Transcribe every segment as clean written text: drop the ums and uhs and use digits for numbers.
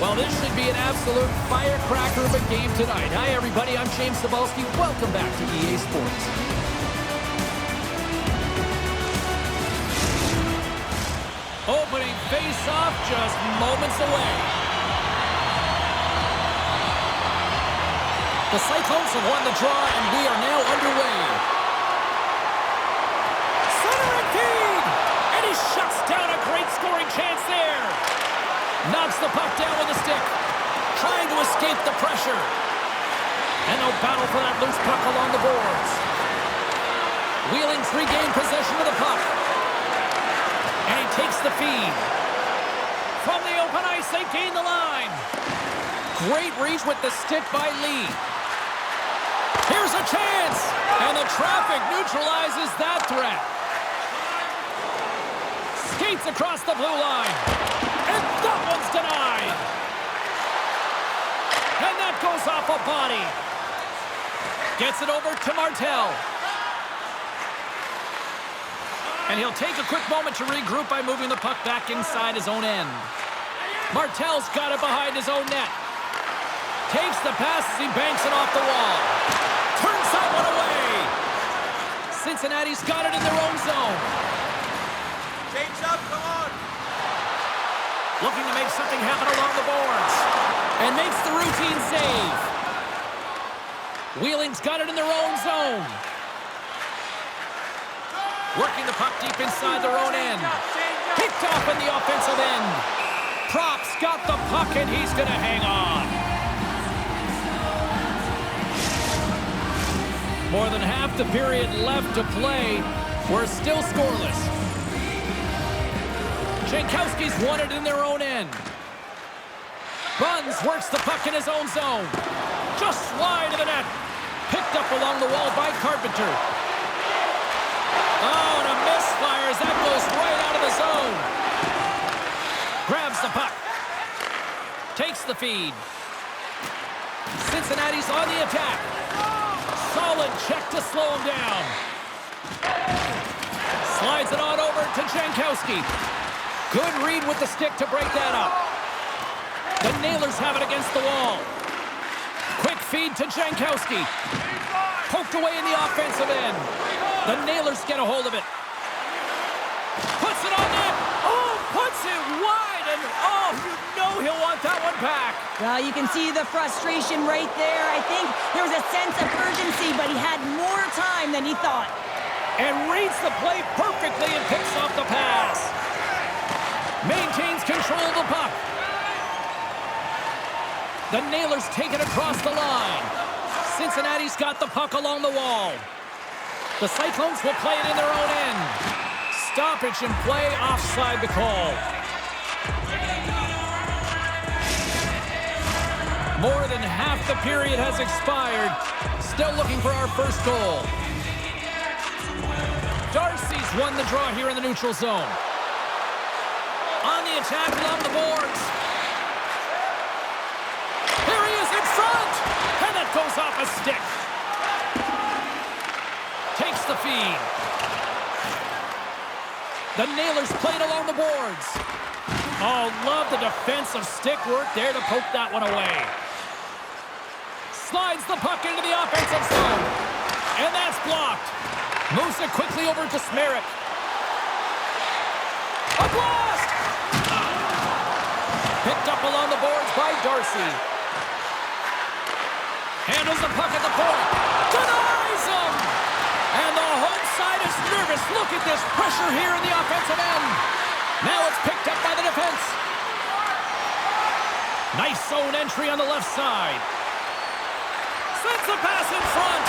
Well, this should be an absolute firecracker of a game tonight. Hi, everybody. I'm James Cybulski. Welcome back to EA Sports. Opening face-off just moments away. The Cyclones have won the draw, and we are now underway. Centering feed! And he shuts down a great scoring chance there. Knocks the puck down with a stick. Trying to escape the pressure. And no battle for that loose puck along the boards. Wheeling's regained possession of the puck. And he takes the feed. From the open ice, they gain the line. Great reach with the stick by Lee. Here's a chance. And the traffic neutralizes that threat. Skates across the blue line. And that one's denied. And that goes off a body. Gets it over to Martel. And he'll take a quick moment to regroup by moving the puck back inside his own end. Martel's got it behind his own net. Takes the pass as he banks it off the wall. Turns that one away. Cincinnati's got it in their own zone. Change up, come on. Looking to make something happen along the boards. And makes the routine save. Wheeling's got it in their own zone. Working the puck deep inside their own end. Picked off in the offensive end. Propp's got the puck and he's going to hang on. More than half the period left to play. We're still scoreless. Chyzowski's won it in their own end. Buns works the puck in his own zone. Just wide of the net. Picked up along the wall by Carpenter. Oh, and a misfire as that goes right out of the zone. Grabs the puck. Takes the feed. Cincinnati's on the attack. Solid check to slow him down. Slides it on over to Chyzowski. Good read with the stick to break that up. The Nailers have it against the wall. Quick feed to Chyzowski. Poked away in the offensive end. The Nailers get a hold of it. Puts it on net. Oh, puts it wide. And, oh, you know he'll want that one back. Well, you can see the frustration right there. I think there was a sense of urgency, but he had more time than he thought. And reads the play perfectly and picks off the pass. Maintains control of the puck. The Nailers take it across the line. Cincinnati's got the puck along the wall. The Cyclones will play it in their own end. Stoppage and play, offside the call. More than half the period has expired. Still looking for our first goal. Darcy's won the draw here in the neutral zone. On the attack along the boards. Here he is in front! And that goes off a stick. Takes the feed. The Nailers played along the boards. Oh, love the defensive stick work there to poke that one away. Slides the puck into the offensive zone. And that's blocked. Moves it quickly over to Smerrick. A blast! Picked up along the boards by Darcy. Handles the puck at the point. Denies him! And the home side is nervous. Look at this pressure here in the offensive end. Now it's picked up by the defense. Nice zone entry on the left side. Sends the pass in front.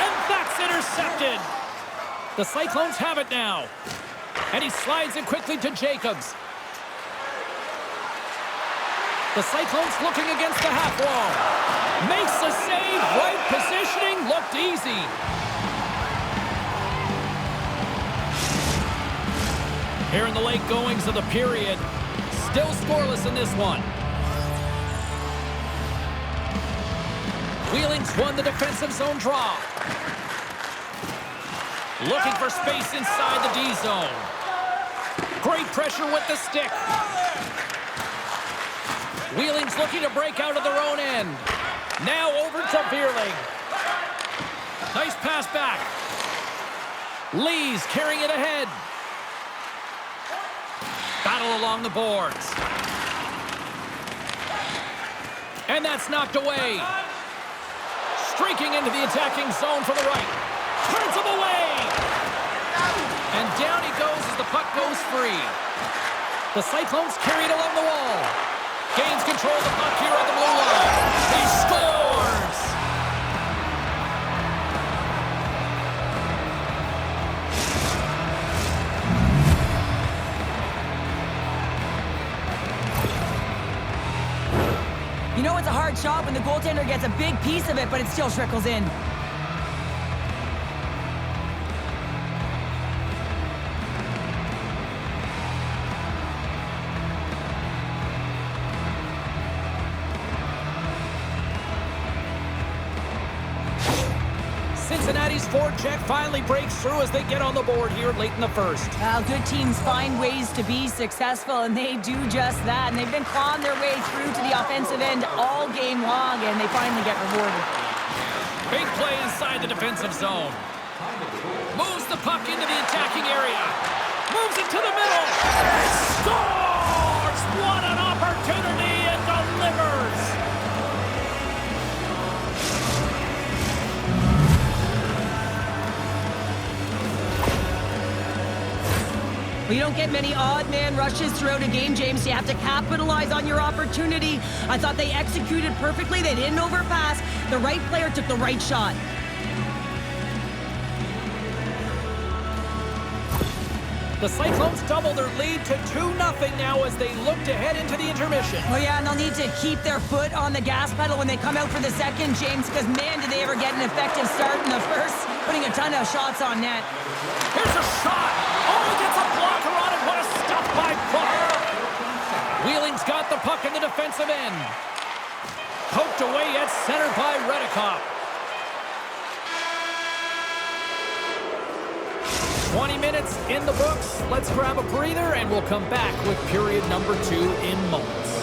And that's intercepted. The Cyclones have it now. And he slides it quickly to Jacobs. The Cyclones looking against the half wall. Makes the save. Right positioning. Looked easy. Here in the late goings of the period. Still scoreless in this one. Wheeling's won the defensive zone draw. Looking for space inside the D zone. Great pressure with the stick. Wheeling's looking to break out of their own end. Now over to Veerling. Nice pass back. Lee's carrying it ahead. Battle along the boards. And that's knocked away. Streaking into the attacking zone from the right. Turns him away. And down he goes as the puck goes free. The Cyclones carry it along the wall. Gains control of the puck here on the blue line. He scores! You know it's a hard shot when the goaltender gets a big piece of it, but it still trickles in. Cincinnati's forecheck finally breaks through as they get on the board here late in the first. Well, good teams find ways to be successful, and they do just that. And they've been clawing their way through to the offensive end all game long, and they finally get rewarded. Big play inside the defensive zone. Moves the puck into the attacking area. Moves it to the middle. Scores! What an opportunity and delivers! Well, you don't get many odd man rushes throughout a game, James. You have to capitalize on your opportunity. I thought they executed perfectly. They didn't overpass. The right player took the right shot. The Cyclones double their lead to 2-0 now as they look to head into the intermission. Oh, yeah, and they'll need to keep their foot on the gas pedal when they come out for the second, James, because, man, did they ever get an effective start in the first, putting a ton of shots on net. Here's a shot. Oh, he gets a blocker on it. What a stuff by Propp. Wheeling's got the puck in the defensive end. Poked away at center by Reddekopp. 20 minutes in the books. Let's grab a breather, and we'll come back with period number 2 in moments.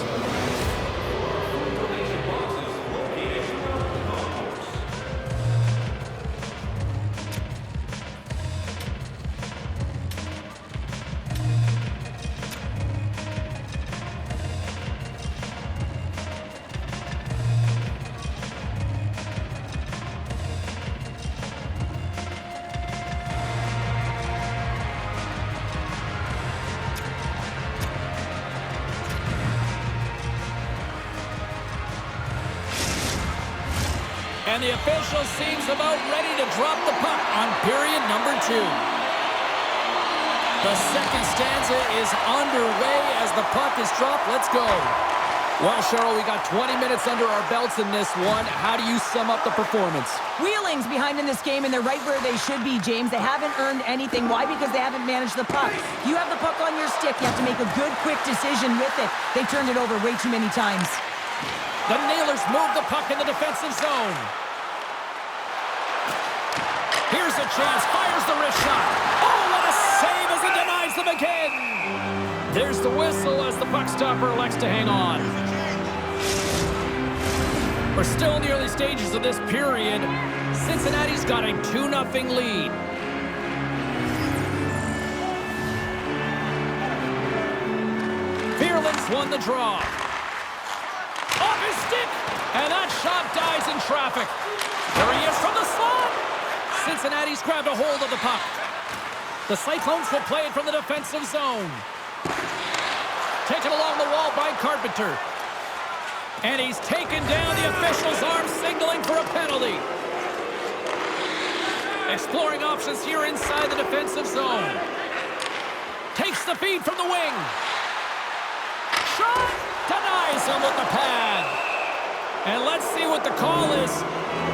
And the official seems about ready to drop the puck on period number 2. The second stanza is underway as the puck is dropped. Let's go. Well, Cheryl, we got 20 minutes under our belts in this one. How do you sum up the performance? Wheeling's behind in this game, and they're right where they should be, James. They haven't earned anything. Why? Because they haven't managed the puck. You have the puck on your stick. You have to make a good, quick decision with it. They turned it over way too many times. The Nailers move the puck in the defensive zone. Here's a chance, fires the wrist shot. Oh, what a save as he denies them again. There's the whistle as the puck stopper elects to hang on. We're still in the early stages of this period. Cincinnati's got a 2-0 lead. Veerling's won the draw. Off his stick, and that shot dies in traffic. There he is from the slot. Cincinnati's grabbed a hold of the puck. The Cyclones will play it from the defensive zone. Taken along the wall by Carpenter. And he's taken down. The official's arm signaling for a penalty. Exploring options here inside the defensive zone. Takes the feed from the wing. Shot! Denies him with the pad. And let's see what the call is.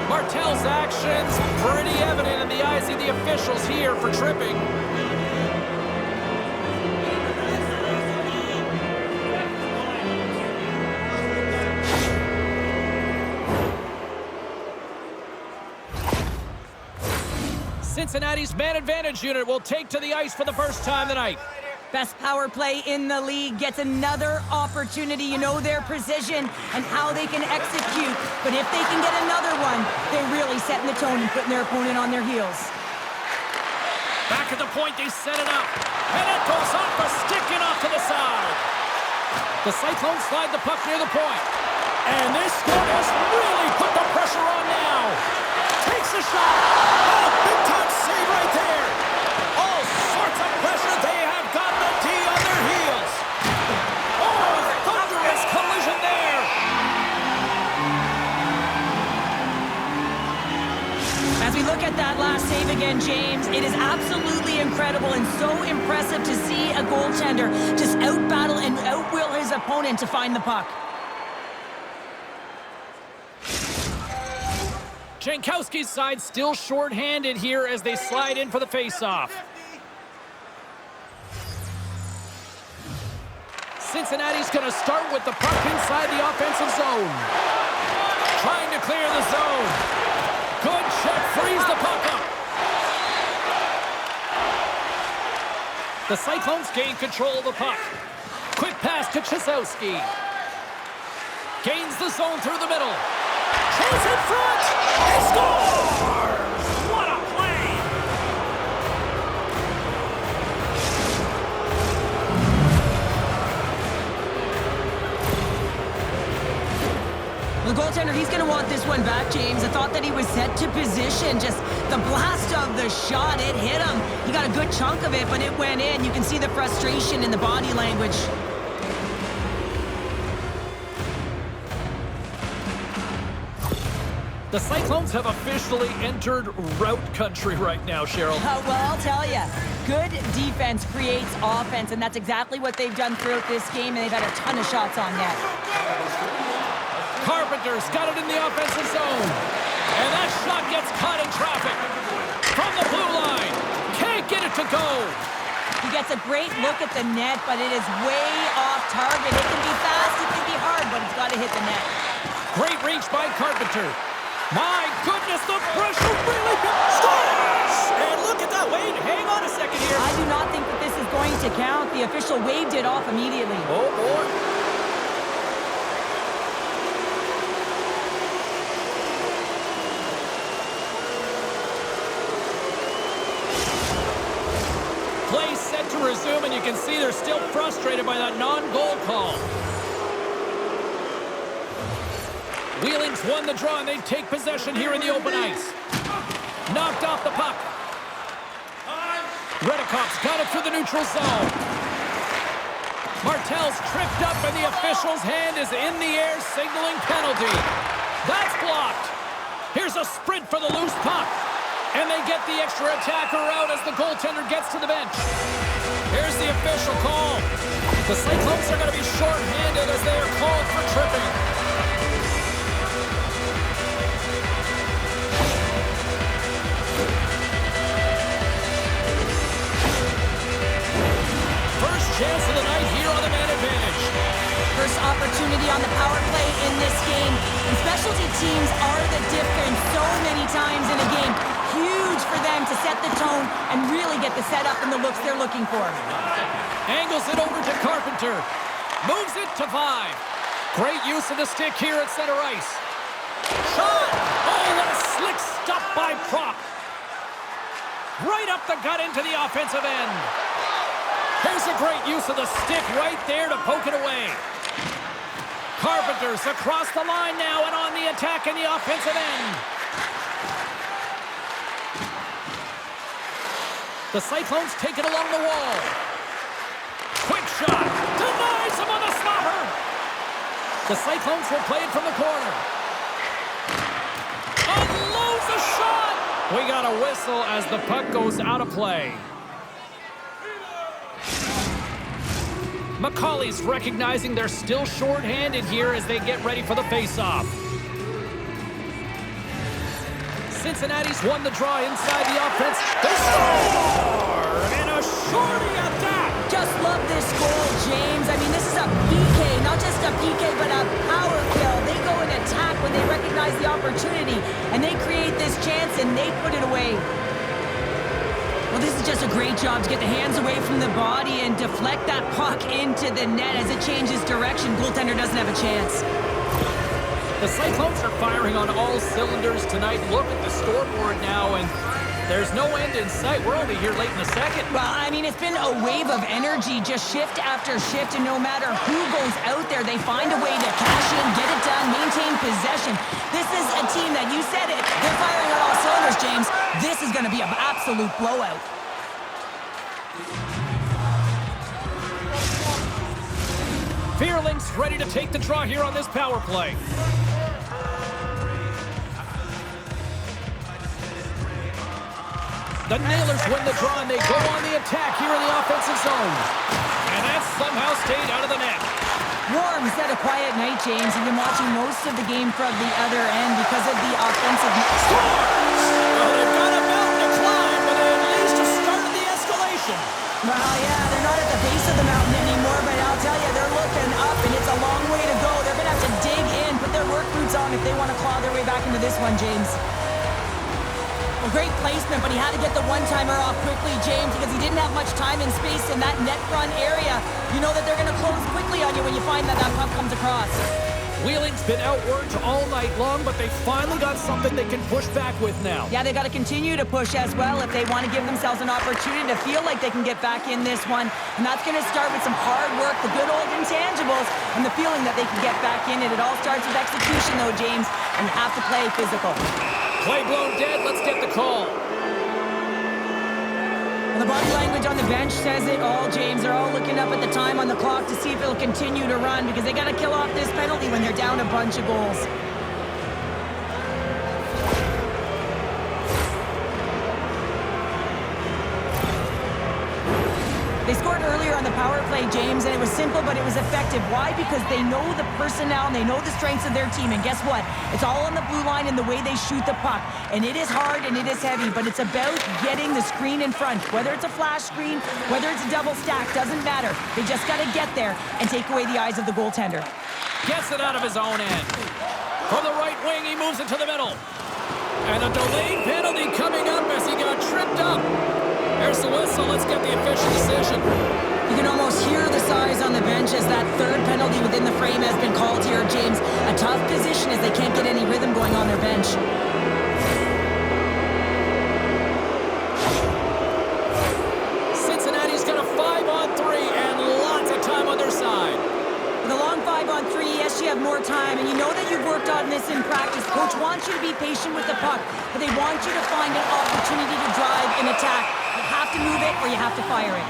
Martel's actions pretty evident in the eyes of the officials here for tripping. Cincinnati's man advantage unit will take to the ice for the first time tonight. Best power play in the league gets another opportunity. You know their precision and how they can execute. But if they can get another one, they're really setting the tone and putting their opponent on their heels. Back at the point, they set it up. And it goes off a stick and off to the side. The Cyclones slide the puck near the point. And this score has really put the pressure on now. Takes a shot. Oh, big-time save right there. All sorts of pressure. They have got the D on their heels. Oh, thunderous collision there. As we look at that last save again, James, it is absolutely incredible and so impressive to see a goaltender just out-battle and out-will his opponent to find the puck. Jankowski's side still short-handed here as they slide in for the face-off. Cincinnati's going to start with the puck inside the offensive zone. Trying to clear the zone. Good check, frees the puck up. The Cyclones gain control of the puck. Quick pass to Chyzowski. Gains the zone through the middle. Chase in front! He scores! What a play! The goaltender, he's going to want this one back, James. I thought that he was set to position. Just the blast of the shot, it hit him. He got a good chunk of it, but it went in. You can see the frustration in the body language. The Cyclones have officially entered rout country right now, Cheryl. Well, I'll tell you, good defense creates offense, and that's exactly what they've done throughout this game, and they've had a ton of shots on net. Carpenter's got it in the offensive zone. And that shot gets caught in traffic. From the blue line. Can't get it to go. He gets a great look at the net, but it is way off target. It can be fast, it can be hard, but it's got to hit the net. Great reach by Carpenter. My goodness, the pressure really scores! And look at that. Wait, hang on a second here. I do not think that this is going to count. The official waved it off immediately. Oh, boy. Play set to resume, and you can see they're still frustrated by that non-goal call. Wheeling's won the draw, and they take possession here in the open ice. Knocked off the puck. Reddekopp's got it through the neutral zone. Martel's tripped up, and the official's hand is in the air, signaling penalty. That's blocked. Here's a sprint for the loose puck. And they get the extra attacker out as the goaltender gets to the bench. Here's the official call. The Cyclones are going to be short-handed as they are called for tripping. First chance of the night here on the man advantage. First opportunity on the power play in this game. And specialty teams are the difference so many times in a game. Huge for them to set the tone and really get the setup and the looks they're looking for. Angles it over to Carpenter. Moves it to 5. Great use of the stick here at center ice. Shot! Oh, what a slick stop by Propp. Right up the gut into the offensive end. Here's a great use of the stick right there to poke it away. Carpenter's across the line now and on the attack in the offensive end. The Cyclones take it along the wall. Quick shot. Denies him on the slapper. The Cyclones will play it from the corner. Unloads the shot. We got a whistle as the puck goes out of play. McAuley's recognizing they're still short-handed here as they get ready for the face-off. Cincinnati's won the draw inside the offense. They score! And a shorty at that! Just love this goal, James. I mean, this is a PK, not just a PK, but a power kill. They go and attack when they recognize the opportunity, and they create this chance, and they put it away. Well, this is just a great job to get the hands away from the body and deflect that puck into the net as it changes direction. Goaltender doesn't have a chance. The Cyclones are firing on all cylinders tonight. Look at the scoreboard now, and there's no end in sight. We're only here late in the second. Well, I mean, it's been a wave of energy, just shift after shift, and no matter who goes out there, they find a way to cash in, get it done, maintain possession. This is a team that, you said it, they're firing on all cylinders, James. This is going to be an absolute blowout. Fearlings ready to take the draw here on this power play. The Nailers win the draw, and they go on the attack here in the offensive zone. And that somehow stayed out of the net. Warm said a quiet night, James. You've been watching most of the game from the other end because of the offensive... Scores! Well, they've got a mountain to climb, but they at least have started the escalation. Well, yeah, they're not at the base of the mountain anymore, but I'll tell you, they're looking up, and it's a long way to go. They're going to have to dig in, put their work boots on if they want to claw their way back into this one, James. Well, great placement, but he had to get the one-timer off quickly, James, because he didn't have much time and space in that net front area. You know that they're going to close quickly on you when you find that that puck comes across. Wheeling's been outworked all night long, but they finally got something they can push back with now. Yeah, they got to continue to push as well if they want to give themselves an opportunity to feel like they can get back in this one. And that's going to start with some hard work, the good old intangibles, and the feeling that they can get back in it. It all starts with execution, though, James, and you have to play physical. Play blown dead. Let's get the call. The body language on the bench says it all, James. They're all looking up at the time on the clock to see if it'll continue to run because they got to kill off this penalty when they're down a bunch of goals. They scored earlier on the power play, James, and it was simple, but it was effective. Why? Because they know the personnel and they know the strengths of their team. And guess what? It's all on the blue line and the way they shoot the puck. And it is hard and it is heavy, but it's about getting the screen in front. Whether it's a flash screen, whether it's a double stack, doesn't matter. They just got to get there and take away the eyes of the goaltender. Gets it out of his own end. From the right wing, he moves it to the middle. And a delayed penalty coming up as he got tripped up. There's the whistle. Let's get the official decision. You can almost hear the sighs on the bench as that third penalty within the frame has been called here, James. A tough position as they can't get any rhythm going on their bench. Cincinnati's got a 5-on-3 and lots of time on their side. With a long 5-on-3, yes, you have more time, and you know that you've worked on this in practice. Coach wants you to be patient with the puck, but they want you to find an opportunity to drive and attack. You have to move it or you have to fire it.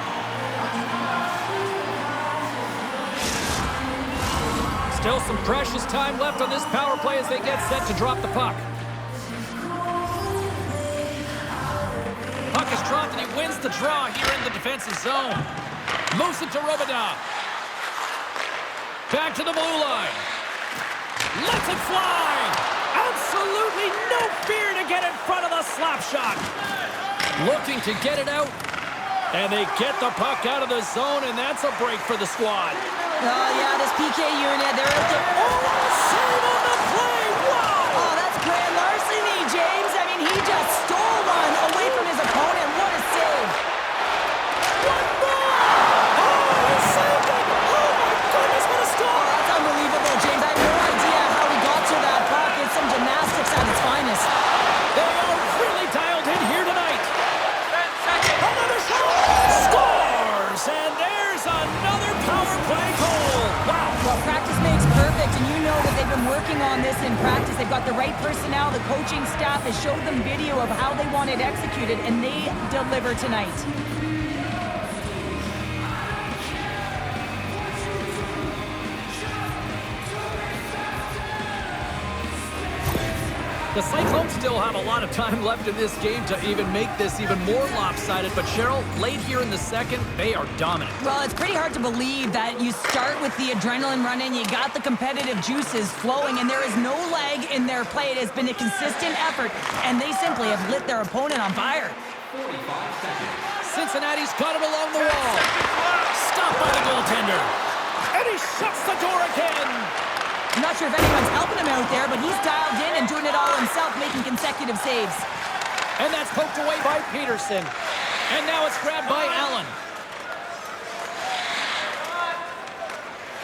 Still some precious time left on this power play as they get set to drop the puck. Puck is dropped and he wins the draw here in the defensive zone. Moves it to Robidas. Back to the blue line. Lets it fly. Absolutely no fear to get in front of the slap shot. Looking to get it out. And they get the puck out of the zone, and that's a break for the squad. Oh, yeah, this PK unit, they're out there. Oh, save on the play! Wow! Oh, that's grand larceny, James. I mean, he just stole one away from his opponent. What a save. One more! Oh, he saved it! Oh, my goodness, what a stop! Oh, that's unbelievable, James. I have no idea how he got to that puck. It's some gymnastics at its finest. They are really dialed in here tonight. Another shot! Scores! And there's another power play goal. Wow. Well, practice makes perfect, and you know that they've been working on this in practice. They've got the right personnel. The coaching staff has showed them video of how they want it executed, and they deliver tonight. The Cyclones still have a lot of time left in this game to even make this even more lopsided. But Cheryl, late here in the second, they are dominant. Well, it's pretty hard to believe that you start with the adrenaline running, you got the competitive juices flowing, and there is no lag in their play. It has been a consistent effort, and they simply have lit their opponent on fire. 45 seconds. Cincinnati's got it along the wall. Stopped by the goaltender. And he shuts the door again. I'm not sure if anyone's helping him out there, but he's dialed in and doing it all himself, making consecutive saves. And that's poked away by Pedersen. And now it's grabbed by Allen.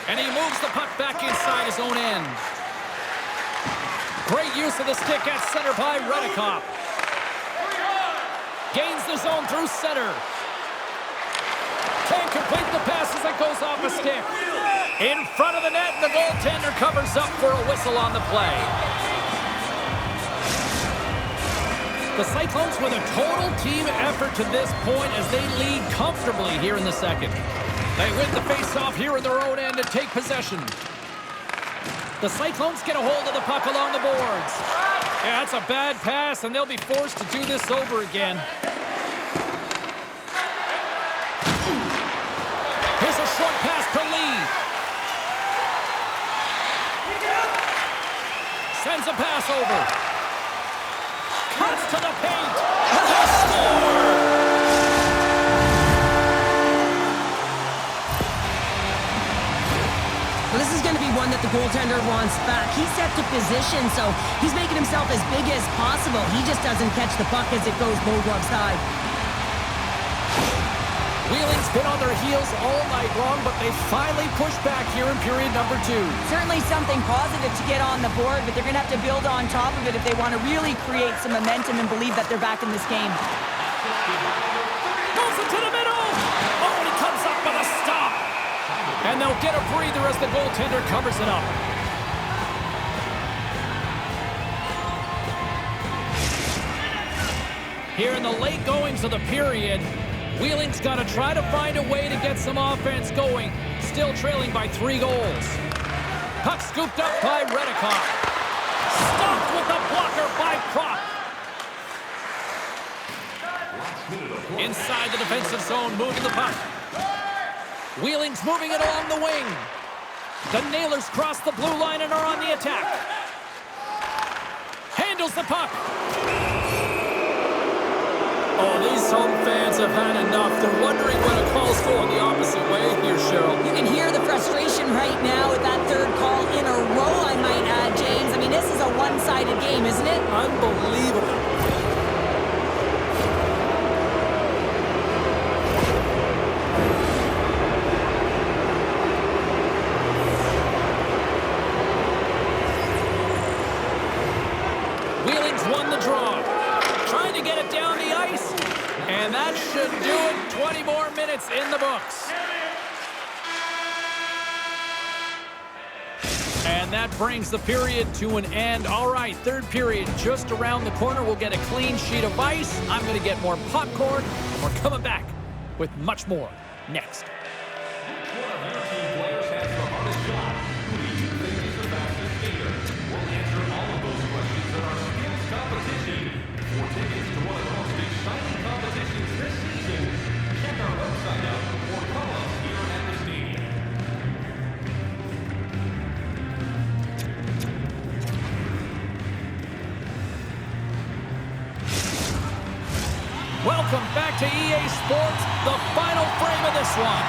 And he moves the puck back inside his own end. Great use of the stick at center by Reddekopp. Gains the zone through center. Can't complete the pass as it goes off a stick. In front of the net, the goaltender covers up for a whistle on the play. The Cyclones with a total team effort to this point as they lead comfortably here in the second. They win the face-off here in their own end and take possession. The Cyclones get a hold of the puck along the boards. Yeah, that's a bad pass, and they'll be forced to do this over again. Here's a short pass to Lee. Sends a pass over. Cuts to the paint. They score! Well, this is going to be one that the goaltender wants back. He's set to position, so he's making himself as big as possible. He just doesn't catch the puck as it goes low glove side. Wheeling's been on their heels all night long, but they finally pushed back here in period number 2. Certainly something positive to get on the board, but they're going to have to build on top of it if they want to really create some momentum and believe that they're back in this game. Goes into the middle! Oh, and he comes up with a stop! And they'll get a breather as the goaltender covers it up. Here in the late goings of the period, Wheeling's got to try to find a way to get some offense going. Still trailing by 3 goals. Puck scooped up by Reddekopp. Stopped with the blocker by Propp. Inside the defensive zone, moving the puck. Wheeling's moving it along the wing. The Nailers cross the blue line and are on the attack. Handles the puck. Oh, these home fans have had enough. They're wondering what a call's going the opposite way here, Cheryl. You can hear the frustration right now with that third call in a row, I might add, James. I mean, this is a one-sided game, isn't it? Unbelievable. Wheeling's won the draw. Trying to get it down the ice. And that should do it. 20 more minutes in the books. And that brings the period to an end. All right, third period just around the corner. We'll get a clean sheet of ice. I'm going to get more popcorn. And we're coming back with much more next. Welcome back to EA Sports, the final frame of this one.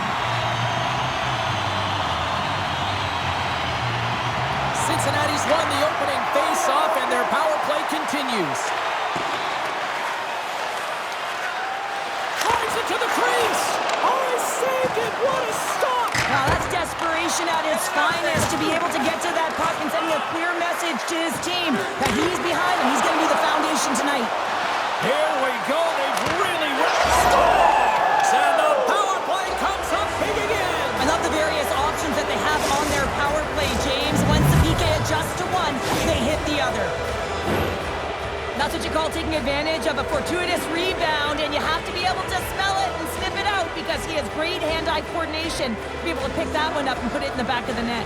Cincinnati's won the opening face-off, and their power play continues. Drives it to the crease. Oh, he saved it. What a stop. Now, that's desperation at its finest to be able to get to that puck and sending a clear message to his team that he's behind him. He's going to be the foundation tonight. Here we go. They've really scores! And the power play comes up big again. I love the various options that they have on their power play, James. Once the PK adjusts to one, they hit the other. That's what you call taking advantage of a fortuitous rebound, and you have to be able to smell it and sniff it out because he has great hand-eye coordination to be able to pick that one up and put it in the back of the net.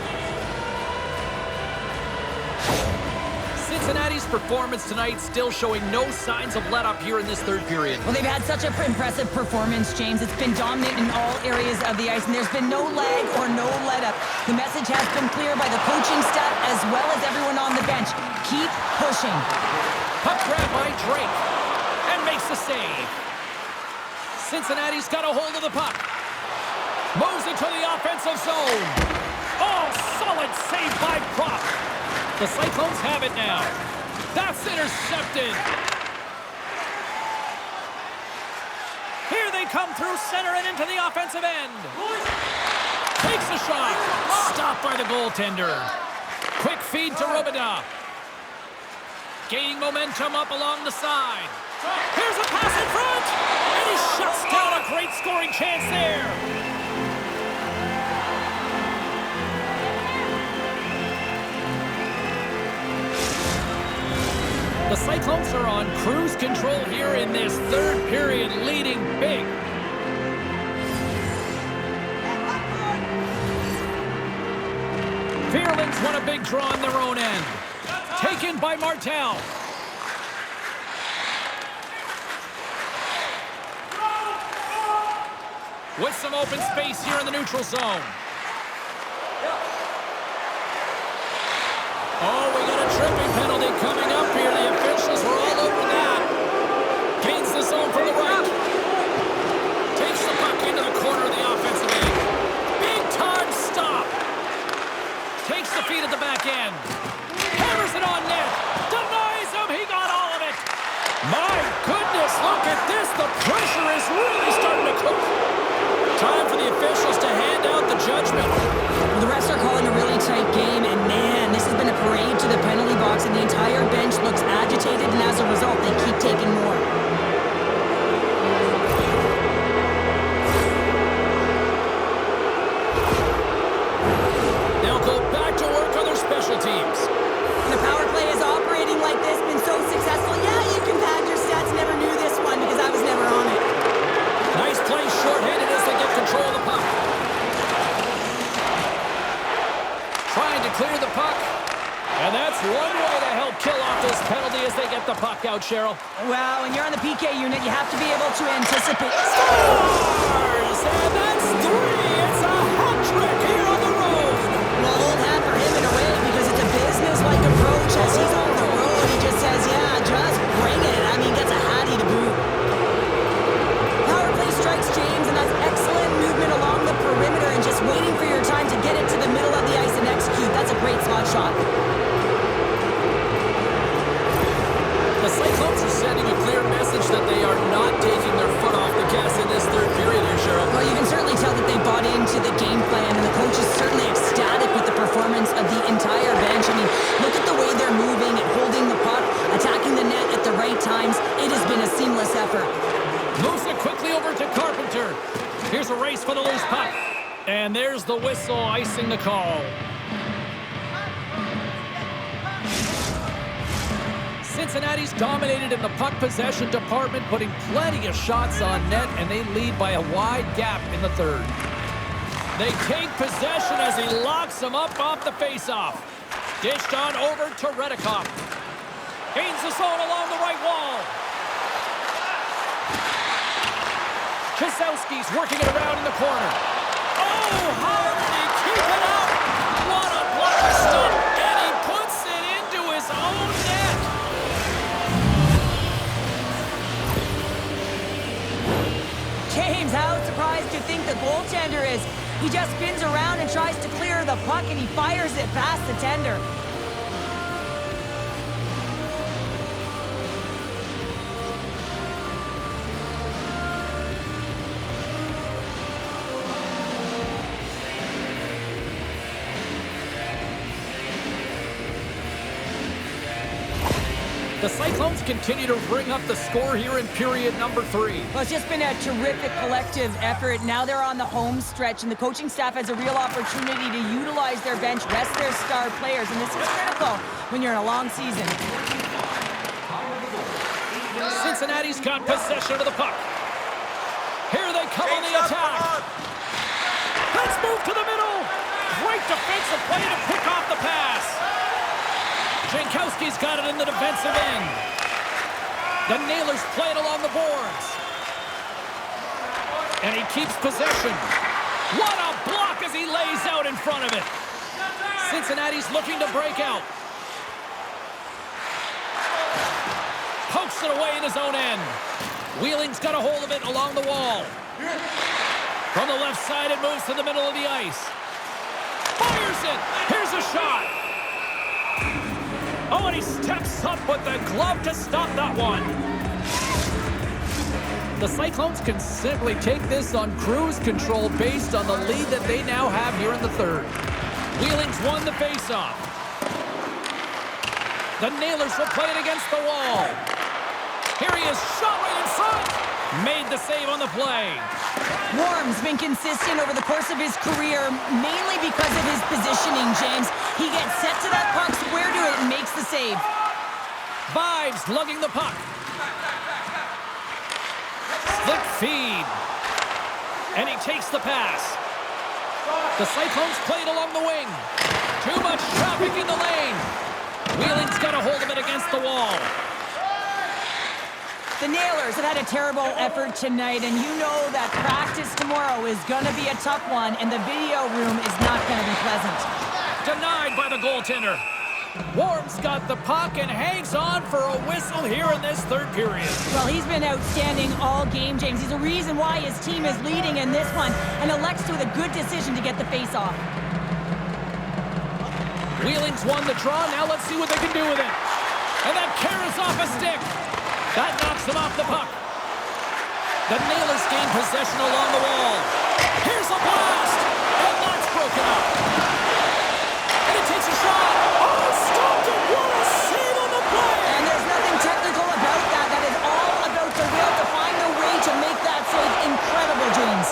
Cincinnati's performance tonight still showing no signs of let-up here in this third period. Well, they've had such an impressive performance, James. It's been dominant in all areas of the ice, and there's been no lag or no let-up. The message has been clear by the coaching staff as well as everyone on the bench. Keep pushing. Puck grab by Drake, and makes the save. Cincinnati's got a hold of the puck. Moves into the offensive zone. Oh, solid save by Propp. The Cyclones have it now. That's intercepted. Here come through center and into the offensive end. Takes a shot. Stopped by the goaltender. Quick feed to Robidas. Gaining momentum up along the side. Here's a pass in front. And he shuts down a great scoring chance there. The Cyclones are on cruise control here in this third period, leading big. Fearlings won a big draw on their own end. Taken by Martel. With some open space here in the neutral zone. Oh, we got a tripping penalty coming up here. The officials were all over that. Gains the zone from the right. Takes the puck into the corner of the offensive end. Big time stop. Takes the feed at the back end. Hammers it on net. Denies him. He got all of it. My goodness, look at this. The pressure is really starting to cook. Time for the officials to hand out the judgment. Well, the refs are calling a really tight game, and man, this has been a parade to the penalty box, and the entire bench looks agitated, and as a result, they keep taking more. They'll go back to work on their special teams. The power play is operating like this, been so successful. Yeah, you can pad your stats. Never knew this one because I was never on it. Nice play short-handed as they get control of the puck. Trying to clear the puck. And that's one way to help kill off this penalty as they get the puck out, Cheryl. Well, when you're on the PK unit, you have to be able to anticipate. Scores! And that's 3! It's a hat trick here on the road! Well, old hat for him in a way because it's a business-like approach. As he's on the road, he just says, yeah, just bring it. I mean, gets a hattie to boot. Power play strikes James, and that's excellent movement along the perimeter and just waiting for your time to get it to the middle of the ice and execute. That's a great slot shot. The Cyclones are sending a clear message that they are not taking their foot off the gas in this third period here, Cheryl. Well, you can certainly tell that they bought into the game plan, and the coach is certainly ecstatic with the performance of the entire bench. I mean, look at the way they're moving and holding the puck, attacking the net at the right times. It has been a seamless effort. Moves it quickly over to Carpenter. Here's a race for the loose puck. And there's the whistle icing the call. Cincinnati's dominated in the puck possession department, putting plenty of shots on net, and they lead by a wide gap in the third. They take possession as he locks them up off the faceoff. Dished on over to Reddekopp. Gains the zone along the right wall. Chyzowski's working it around in the corner. Oh, how did he keep it out? What a blocker stop, and he puts it into his own net. James, how surprised do you think the goaltender is? He just spins around and tries to clear the puck, and he fires it past the tender. The Cyclones continue to bring up the score here in period number 3. Well, it's just been a terrific collective effort. Now they're on the home stretch, and the coaching staff has a real opportunity to utilize their bench, rest their star players, and this is critical when you're in a long season. Cincinnati's got possession of the puck. Here they come on the attack. Let's move to the middle. Great defensive play to pick off the pass. Jankowski's got it in the defensive end. The Nailers play it along the boards. And he keeps possession. What a block as he lays out in front of it. Cincinnati's looking to break out. Pokes it away in his own end. Wheeling's got a hold of it along the wall. From the left side, it moves to the middle of the ice. Fires it. Here's a shot. Oh, and he steps up with the glove to stop that one. The Cyclones can simply take this on cruise control based on the lead that they now have here in the third. Wheeling's won the faceoff. The Nailers will play it against the wall. Here he is, shot right in front. Made the save on the play. Worm's been consistent over the course of his career, mainly because of his positioning, James. He gets set to that puck, square to it, and makes the save. Vibes lugging the puck. Split feed. And he takes the pass. The Cyclones played along the wing. Too much traffic in the lane. Wheeling's got a hold of it against the wall. The Nailers have had a terrible effort tonight, and you know that practice tomorrow is going to be a tough one, and the video room is not going to be pleasant. Denied by the goaltender. Worm's got the puck and hangs on for a whistle here in this third period. Well, he's been outstanding all game, James. He's the reason why his team is leading in this one, and elects with a good decision to get the face-off. Wheeling's won the draw. Now let's see what they can do with it. And that carries off a stick. That knocks him off the puck. The Nailers gain possession along the wall. Here's a blast. And that's broken up. And it takes a shot. Oh, stopped it. What a save on the play. And there's nothing technical about that. That is all about the will to find a way to make that save. Incredible, James.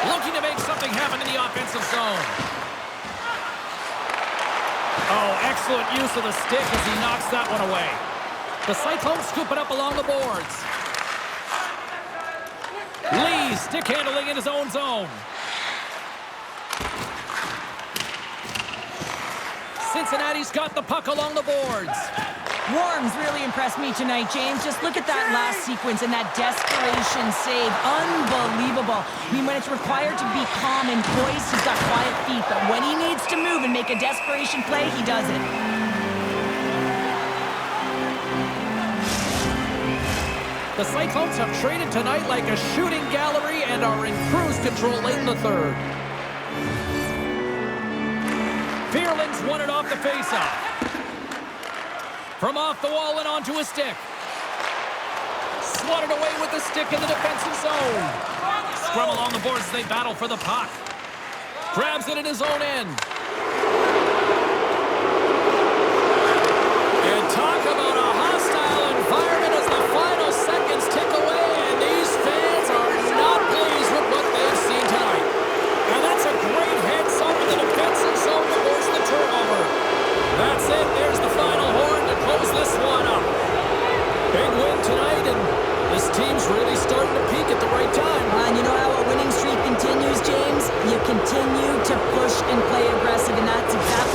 Looking to make something happen in the offensive zone. Oh, excellent use of the stick as he knocks that one away. The Cyclones scoop it up along the boards. Lee stick handling in his own zone. Cincinnati's got the puck along the boards. Worm's really impressed me tonight, James. Just look at that last sequence and that desperation save. Unbelievable. I mean, when it's required to be calm and poised, he's got quiet feet. But when he needs to move and make a desperation play, he does it. The Cyclones have traded tonight like a shooting gallery and are in cruise control late in the third. Fearling's won it off the faceoff. From off the wall and onto a stick. Swatted away with the stick in the defensive zone. Scrum along the boards as they battle for the puck. Grabs it in his own end. And talk about a hostile environment as the final seconds tick away, and these fans are not pleased with what they've seen tonight. And that's a great heads-up in the defensive zone to force the turnover. That's it. There's the final horn to close this one up. Big win tonight, and this team's really starting to peak at the right time. And you know how a winning streak continues, James? You continue to push and play aggressive, and that's exactly